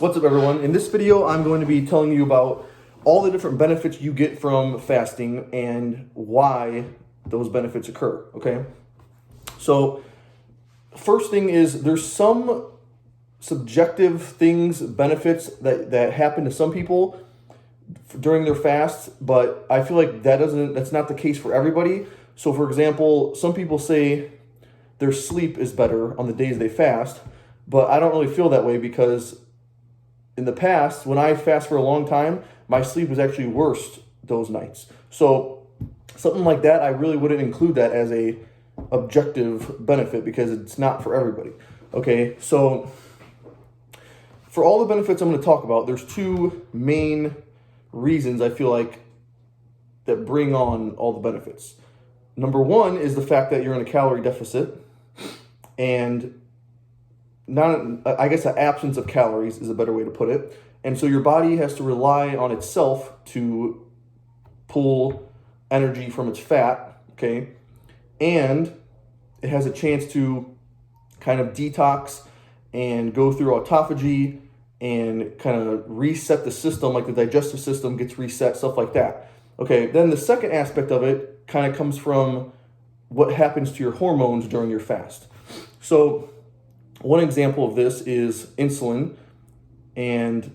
What's up, everyone? In this video, I'm going to be telling you about all the different benefits you get from fasting and why those benefits occur, okay? So, first thing is there's some subjective things, benefits that happen to some people during their fasts, but I feel like that's not the case for everybody. So, for example, some people say their sleep is better on the days they fast, but I don't really feel that way because in the past, when I fast for a long time, my sleep was actually worse those nights. So something like that, I really wouldn't include that as a objective benefit because it's not for everybody. Okay, so for all the benefits I'm going to talk about, there's two main reasons I feel like that bring on all the benefits. Number one is the fact that you're in a calorie deficit, and I guess an absence of calories is a better way to put it. And so your body has to rely on itself to pull energy from its fat, okay? And it has a chance to kind of detox and go through autophagy and kind of reset the system, like the digestive system gets reset, stuff like that. Okay, then the second aspect of it kind of comes from what happens to your hormones during your fast. So one example of this is insulin. And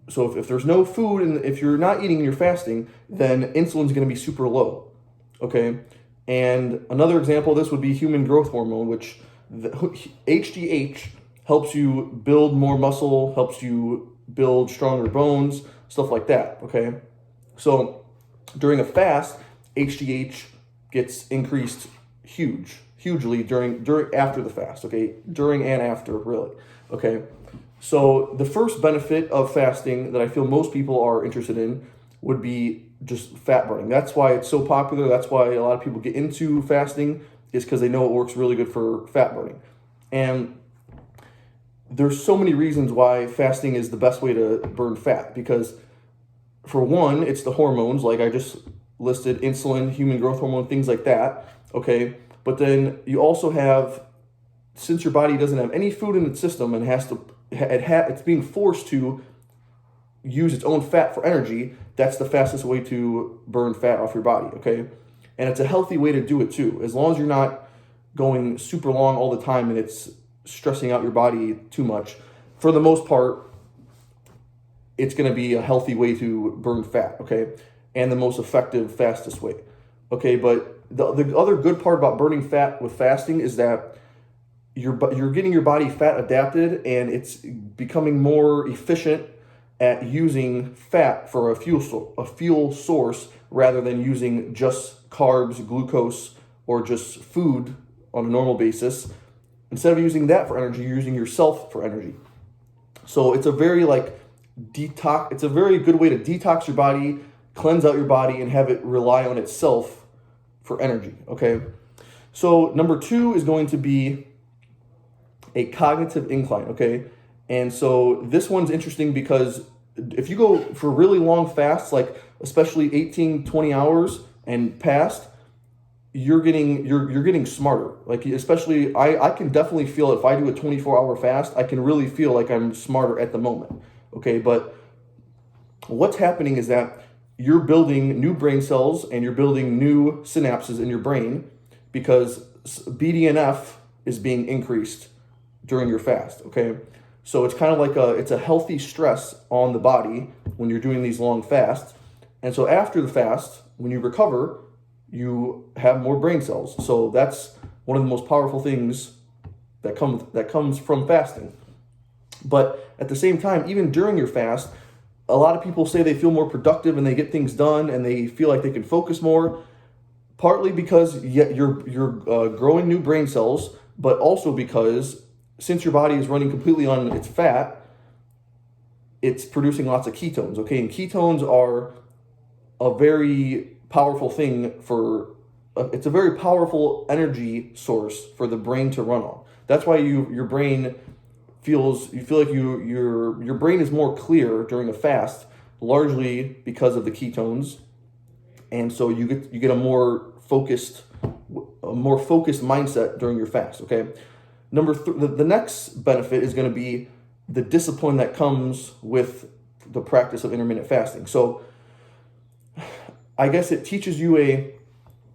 so if there's no food and if you're not eating and you're fasting, then insulin's going to be super low, okay? And another example of this would be human growth hormone, which HGH helps you build more muscle, helps you build stronger bones, stuff like that, okay? So during a fast, HGH gets increased hugely during after the fast, okay? During and after, really, okay? So the first benefit of fasting that I feel most people are interested in would be just fat burning. That's why it's so popular. That's why a lot of people get into fasting, is because they know it works really good for fat burning. And there's so many reasons why fasting is the best way to burn fat, because for one, it's the hormones, like I just listed, insulin, human growth hormone, things like that, okay? But then you also have, since your body doesn't have any food in its system and it's being forced to use its own fat for energy, that's the fastest way to burn fat off your body, okay? And it's a healthy way to do it too, as long as you're not going super long all the time and it's stressing out your body too much. For the most part, it's going to be a healthy way to burn fat, okay? And the most effective, fastest way, okay? But the other good part about burning fat with fasting is that you're getting your body fat adapted, and it's becoming more efficient at using fat for a fuel source rather than using just carbs, glucose, or just food on a normal basis. Instead of using that for energy, you're using yourself for energy. So it's a very it's a very good way to detox your body, cleanse out your body, and have it rely on itself for energy, okay? So number two is going to be a cognitive incline, okay? And so this one's interesting because if you go for really long fasts, like especially 18, 20 hours and past, you're getting smarter. Like especially, I can definitely feel if I do a 24-hour fast, I can really feel like I'm smarter at the moment, okay? But what's happening is that you're building new brain cells and you're building new synapses in your brain because BDNF is being increased during your fast, okay? So it's kind of like it's a healthy stress on the body when you're doing these long fasts. And so after the fast, when you recover, you have more brain cells. So that's one of the most powerful things that comes from fasting. But at the same time, even during your fast, a lot of people say they feel more productive and they get things done and they feel like they can focus more, partly because you're growing new brain cells, but also because since your body is running completely on its fat, it's producing lots of ketones, okay? And ketones are a very powerful thing it's a very powerful energy source for the brain to run on. That's why your brain you feel like your brain is more clear during a fast, largely because of the ketones. And so you get a more focused mindset during your fast, okay? The next benefit is going to be the discipline that comes with the practice of intermittent fasting. So I guess it teaches you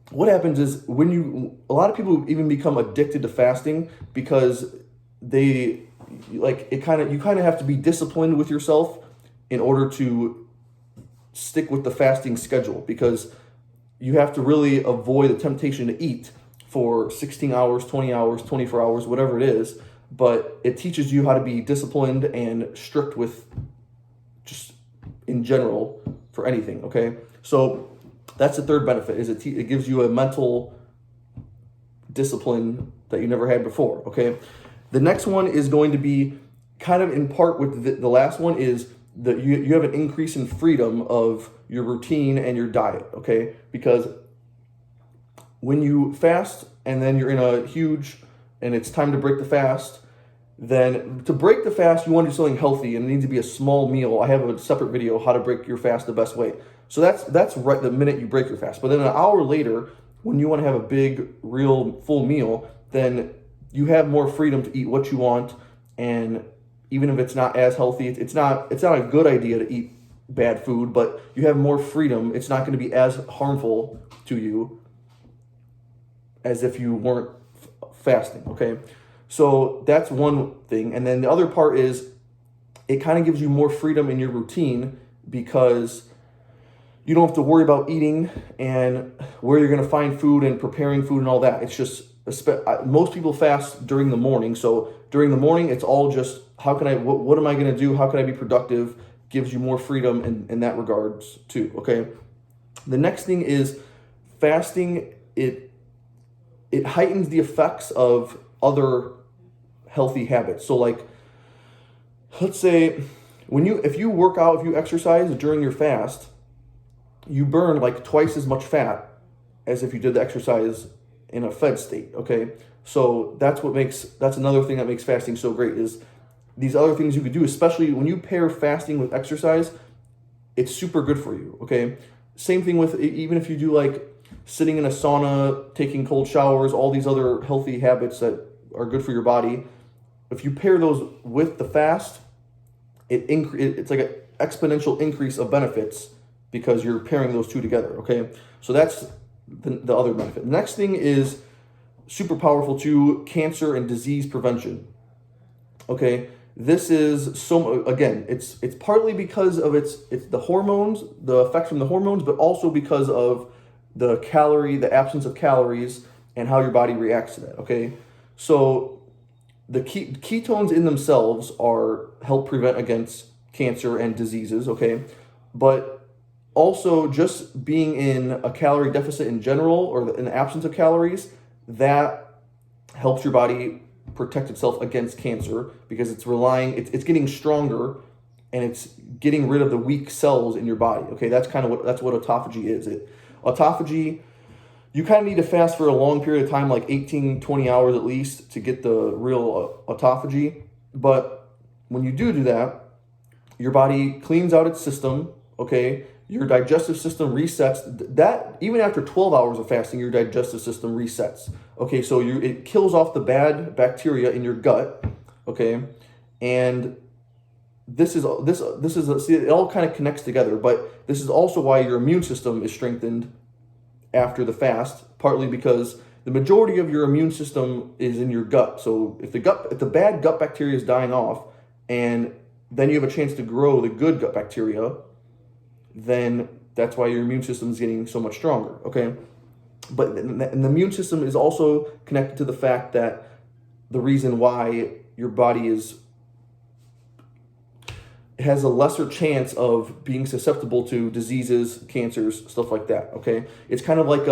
what happens is a lot of people even become addicted to fasting because you kind of have to be disciplined with yourself in order to stick with the fasting schedule, because you have to really avoid the temptation to eat for 16 hours, 20 hours, 24 hours, whatever it is. But it teaches you how to be disciplined and strict with just in general for anything, okay? So that's the third benefit, is it gives you a mental discipline that you never had before, okay? The next one is going to be kind of in part with the last one, is that you have an increase in freedom of your routine and your diet, okay? Because when you fast and then you're in a huge, and it's time to break the fast, then to break the fast, you want to do something healthy, and it needs to be a small meal. I have a separate video, how to break your fast the best way. So that's right the minute you break your fast. But then an hour later, when you want to have a big, real, full meal, then you have more freedom to eat what you want. And even if it's not as healthy, it's not a good idea to eat bad food, but you have more freedom. It's not going to be as harmful to you as if you weren't fasting, okay? So that's one thing. And then the other part is it kind of gives you more freedom in your routine, because you don't have to worry about eating and where you're going to find food and preparing food and all that. It's just, most people fast during the morning. So during the morning, it's all just, what am I going to do? How can I be productive? Gives you more freedom in that regards too, okay? The next thing is fasting, it heightens the effects of other healthy habits. So like, let's say if you work out, if you exercise during your fast, you burn like twice as much fat as if you did the exercise in a fed state, okay? So that's another thing that makes fasting so great, is these other things you could do, especially when you pair fasting with exercise, it's super good for you, okay? Same thing with, even if you do like sitting in a sauna, taking cold showers, all these other healthy habits that are good for your body. If you pair those with the fast, it's like an exponential increase of benefits because you're pairing those two together, okay? So that's the other benefit. The next thing is super powerful too, cancer and disease prevention, okay? This is it's partly because of it's the hormones, the effect from the hormones, but also because of the absence of calories and how your body reacts to that, okay? So the ketones in themselves help prevent against cancer and diseases, okay? But also just being in a calorie deficit in general, or in the absence of calories, that helps your body protect itself against cancer, because it's getting stronger and it's getting rid of the weak cells in your body, okay? That's what autophagy is. Autophagy, you kind of need to fast for a long period of time, like 18, 20 hours at least, to get the real autophagy. But when you do that, your body cleans out its system, okay? Your digestive system resets. That even after 12 hours of fasting, your digestive system resets. Okay, so it kills off the bad bacteria in your gut, okay? And see, it all kind of connects together, but this is also why your immune system is strengthened after the fast, partly because the majority of your immune system is in your gut. So if the bad gut bacteria is dying off, and then you have a chance to grow the good gut bacteria, then that's why your immune system is getting so much stronger, okay? But and the immune system is also connected to the fact that the reason why your body has a lesser chance of being susceptible to diseases, cancers, stuff like that, okay? It's kind of like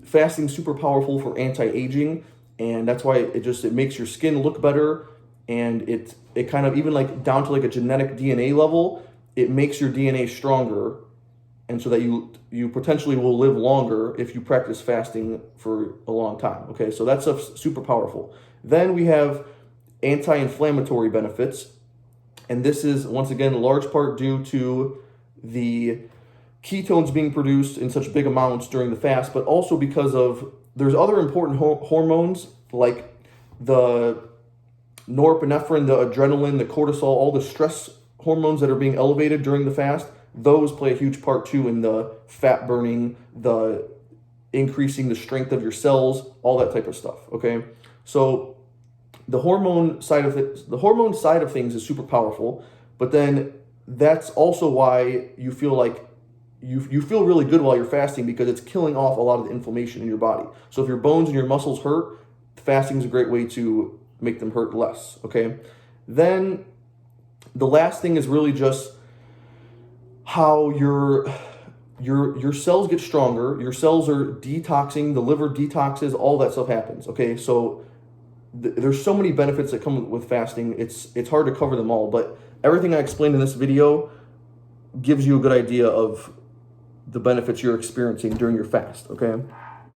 fasting super powerful for anti-aging, and that's why it makes your skin look better, and it kind of, even like down to like a genetic DNA level, it makes your DNA stronger, and so that you potentially will live longer if you practice fasting for a long time, okay? So that's super powerful. Then we have anti-inflammatory benefits, and this is, once again, a large part due to the ketones being produced in such big amounts during the fast, but also because there's other important hormones, like the norepinephrine, the adrenaline, the cortisol, all the stress hormones that are being elevated during the fast, those play a huge part too in the fat burning, the increasing the strength of your cells, all that type of stuff. Okay, so the hormone side of things is super powerful, but then that's also why you feel like you feel really good while you're fasting, because it's killing off a lot of the inflammation in your body. So if your bones and your muscles hurt, fasting is a great way to make them hurt less. Okay, then the last thing is really just how your cells get stronger. Your cells are detoxing, the liver detoxes, all that stuff happens. Okay, so there's so many benefits that come with fasting. It's hard to cover them all, but everything I explained in this video gives you a good idea of the benefits you're experiencing during your fast. Okay.